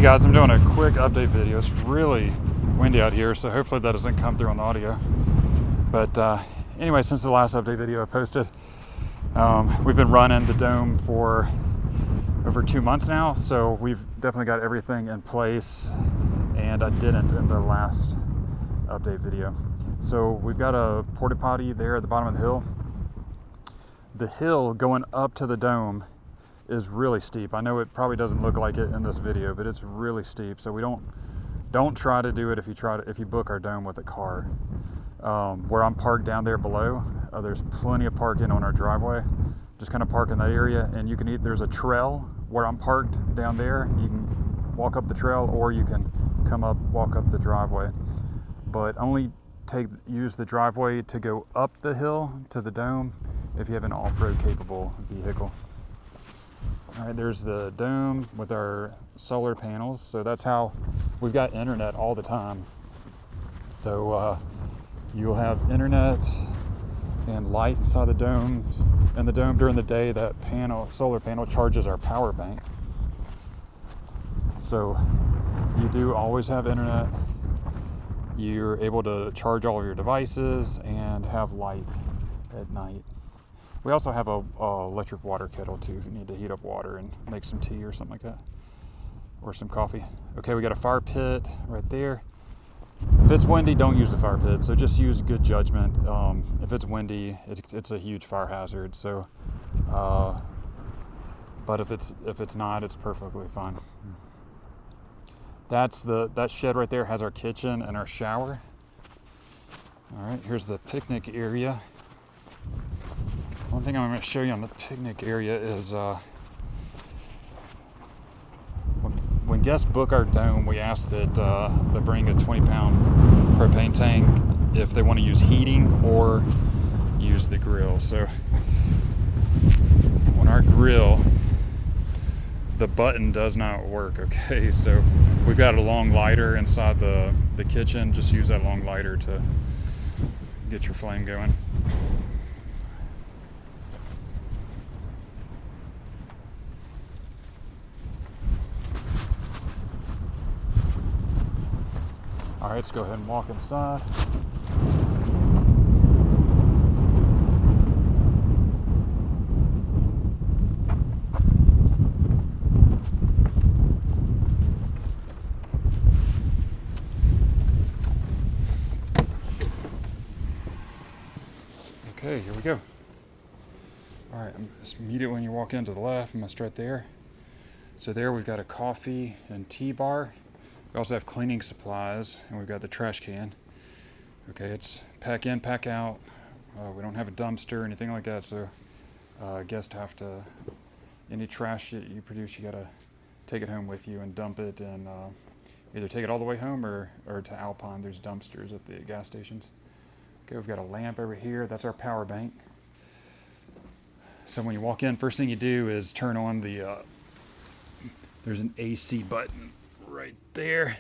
Hey guys, I'm doing a quick update video. It's really windy out here, so hopefully that doesn't come through on the audio. But anyway, since the last update video I posted, we've been running the dome for over 2 months now, so we've definitely got everything in place, and I didn't in the last update video. So we've got a porta potty there at the bottom of the hill. The hill going up to the dome is really steep. I know it probably doesn't look like it in this video, but it's really steep. So we don't try to do it if you book our dome with a car. Where I'm parked down there below, there's plenty of parking on our driveway. Just kind of park in that area, and you can there's a trail where I'm parked down there. You can walk up the trail, or you can walk up the driveway. But only use the driveway to go up the hill to the dome if you have an off-road capable vehicle. All right, there's the dome with our solar panels. So that's how we've got internet all the time. So you'll have internet and light inside the domes. And the dome during the day, that solar panel charges our power bank. So you do always have internet. You're able to charge all of your devices and have light at night. We also have a electric water kettle too if you need to heat up water and make some tea or something like that, or some coffee. Okay, we got a fire pit right there. If it's windy, don't use the fire pit. So just use good judgment. If it's windy, it's a huge fire hazard. So, but if it's not, it's perfectly fine. That shed right there has our kitchen and our shower. All right, here's the picnic area. One thing I'm going to show you on the picnic area is when guests book our dome, we ask that they bring a 20-pound propane tank if they want to use heating or use the grill. So on our grill, the button does not work, okay? So we've got a long lighter inside the kitchen. Just use that long lighter to get your flame going. All right, let's go ahead and walk inside. Okay, here we go. All right, just immediately when you walk into the left, I'm gonna start there. So there we've got a coffee and tea bar. We also have cleaning supplies, and we've got the trash can. Okay, it's pack in, pack out. We don't have a dumpster or anything like that, so guests have to, any trash that you produce, you gotta take it home with you and dump it, and either take it all the way home or to Alpine. There's dumpsters at the gas stations. Okay, we've got a lamp over here. That's our power bank. So when you walk in, first thing you do is turn on there's an AC button right there.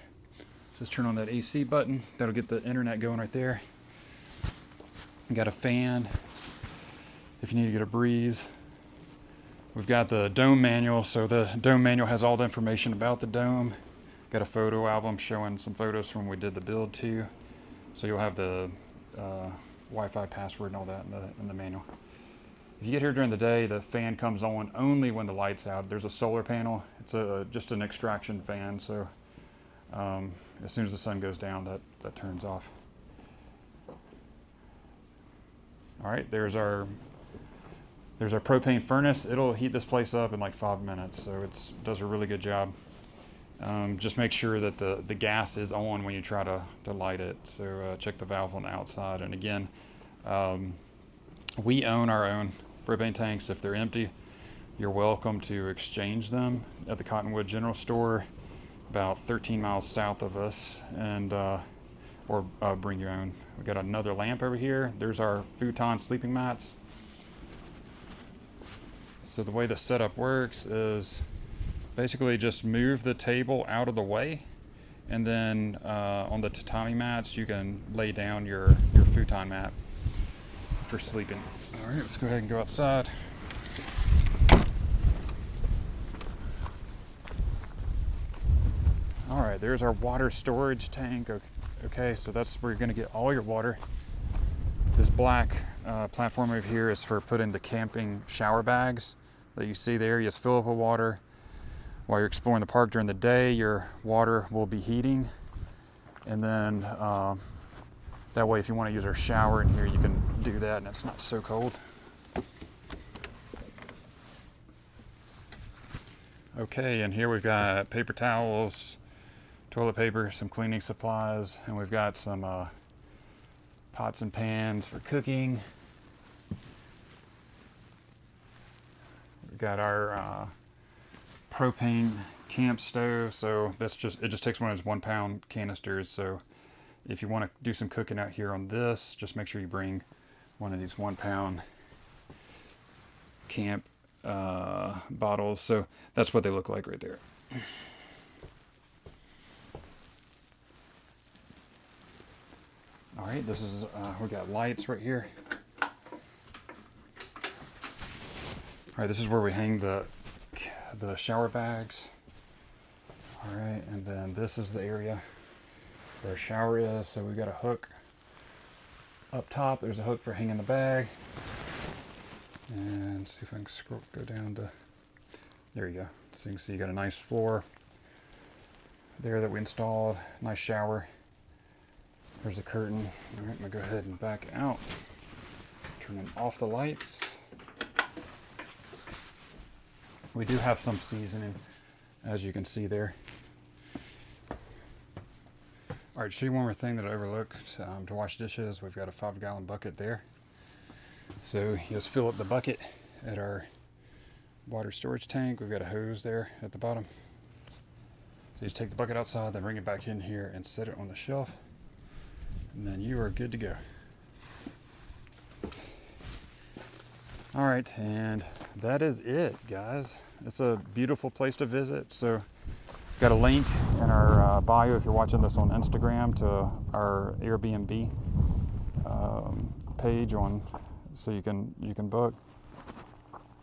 So let's turn on that AC button. That'll get the internet going right there. We got a fan if you need to get a breeze. We've got the dome manual. So the dome manual has all the information about the dome. Got a photo album showing some photos from when we did the build too. So you'll have the Wi-Fi password and all that in the manual. If you get here during the day, the fan comes on only when the light's out. There's a solar panel. It's just an extraction fan, so as soon as the sun goes down, that turns off. All right, there's our propane furnace. It'll heat this place up in like 5 minutes, so it does a really good job. Just make sure that the gas is on when you try to light it. So check the valve on the outside. And again, we own our own propane tanks. If they're empty, you're welcome to exchange them at the Cottonwood General Store about 13 miles south of us, and or bring your own. We got another lamp over here. There's our futon sleeping mats. So the way the setup works is basically just move the table out of the way, and then on the tatami mats you can lay down your futon mat for sleeping. All right, let's go ahead and go outside. All right, there's our water storage tank. Okay, so that's where you're gonna get all your water. This black platform over here is for putting the camping shower bags that you see there. You just fill up with water. While you're exploring the park during the day, your water will be heating. And then that way, if you want to use our shower in here, you can do that and it's not so cold. Okay, and here we've got paper towels, toilet paper, some cleaning supplies, and we've got some pots and pans for cooking. We've got our propane camp stove, so it just takes one of those 1 pound canisters. So if you want to do some cooking out here on this, just make sure you bring one of these 1 pound camp bottles. So that's what they look like right there. All right, this is we got lights right here. All right, this is where we hang the shower bags. All right, and then this is the area where our shower is. So we've got a hook up top. There's a hook for hanging the bag. And see if I can go down to, there you go. So you can see you got a nice floor there that we installed. Nice shower. There's a curtain. All right, I'm gonna go ahead and back out. Turning off the lights. We do have some seasoning, as you can see there. All right, show you one more thing that I overlooked. To wash dishes, we've got a 5-gallon bucket there. So you just fill up the bucket at our water storage tank. We've got a hose there at the bottom. So you just take the bucket outside, then bring it back in here and set it on the shelf. And then you are good to go. All right, and that is it, guys. It's a beautiful place to visit. So got a link in our bio if you're watching this on Instagram to our Airbnb page so you can book.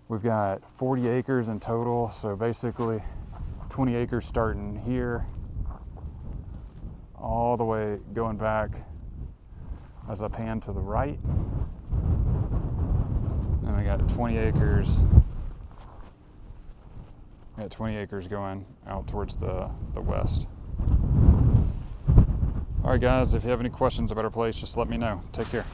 We've got 40 acres in total, so basically 20 acres starting here all the way going back as I pan to the right. And we got 20 acres. We got 20 acres going out towards the west. All right, guys, if you have any questions about our place, just let me know. Take care.